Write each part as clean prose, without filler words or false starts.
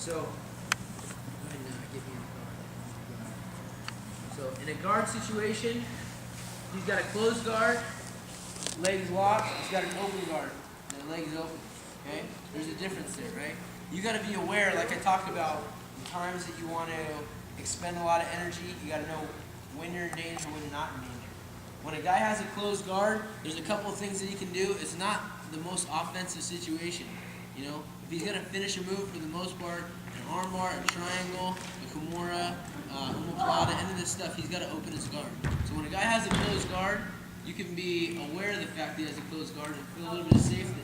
So, go ahead and get me in the guard. So, in a guard situation, he's got a closed guard, legs locked. He's got an open guard, the legs open. Okay, there's a difference there, right? You got to be aware, like I talked about, the times that you want to expend a lot of energy. You got to know when you're in danger, when you're not in danger. When a guy has a closed guard, there's a couple of things that he can do. It's not the most offensive situation. You know, if he's going to finish a move, for the most part, an armbar, a triangle, a kimura, omoplata, any of this stuff, he's got to open his guard. So when a guy has a closed guard, you can be aware of the fact that he has a closed guard and feel a little bit of safety,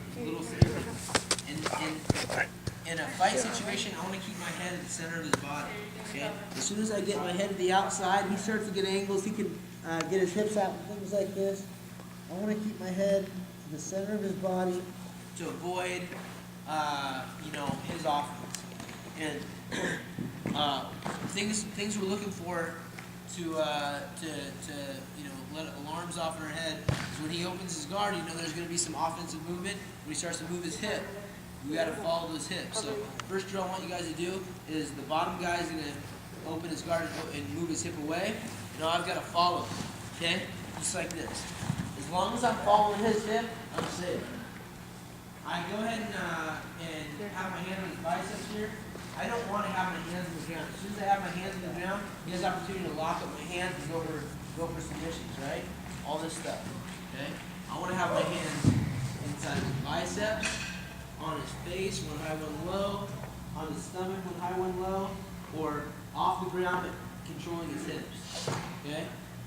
In a fight situation, I want to keep my head at the center of his body. Okay. As soon as I get my head to the outside, he starts to get angles. He can get his hips out and things like this. I want to keep my head to the center of his body to avoid, his offense. And things we're looking for to let alarms off in our head is when he opens his guard. There's going to be some offensive movement. When he starts to move his hip, we got to follow those hips. So first drill I want you guys to do is the bottom guy is going to open his guard and move his hip away. I've got to follow. Okay, just like this. As long as I'm following his hip, I'm safe. I go ahead and have my hand on his biceps here. I don't want to have my hands on the ground. As soon as I have my hands on the ground, he has the opportunity to lock up my hands and go for submissions, right? All this stuff. Okay? I want to have my hands inside his biceps, on his face, one high, one low, on his stomach, one high, one low, or off the ground but controlling his hips. Okay?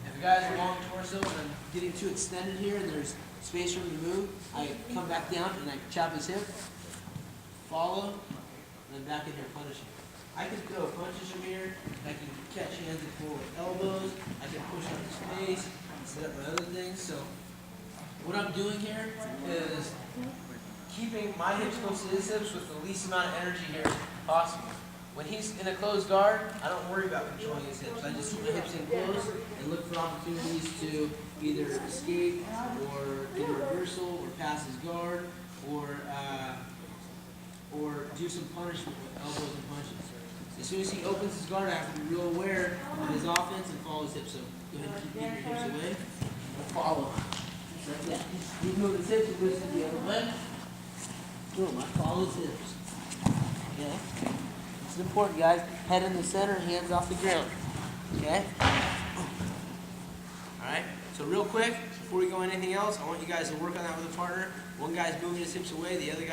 If a guy has a long torso and I'm getting too extended here and there's space for him to move, I come back down and I chop his hip, follow, and then back in here punishing. I can throw punches from here, I can catch hands and pull with elbows, I can push on his face, set up my other things. So what I'm doing here is keeping my hips close to his hips with the least amount of energy here possible. When he's in a closed guard, I don't worry about controlling his hips. I just keep my hips in close and look for opportunities to either escape or get a reversal or pass his guard or do some punishment with elbows and punches. As soon as he opens his guard, I have to be real aware of his offense and follow his hips. So go ahead and keep getting your hips away and follow. Just like that. He's moving his hips and moves to the other way. Boom, I follow his hips. Okay? It's important, guys. Head in the center, hands off the ground. Okay? Alright? So real quick, before we go on anything else, I want you guys to work on that with a partner. One guy's moving his hips away, the other guy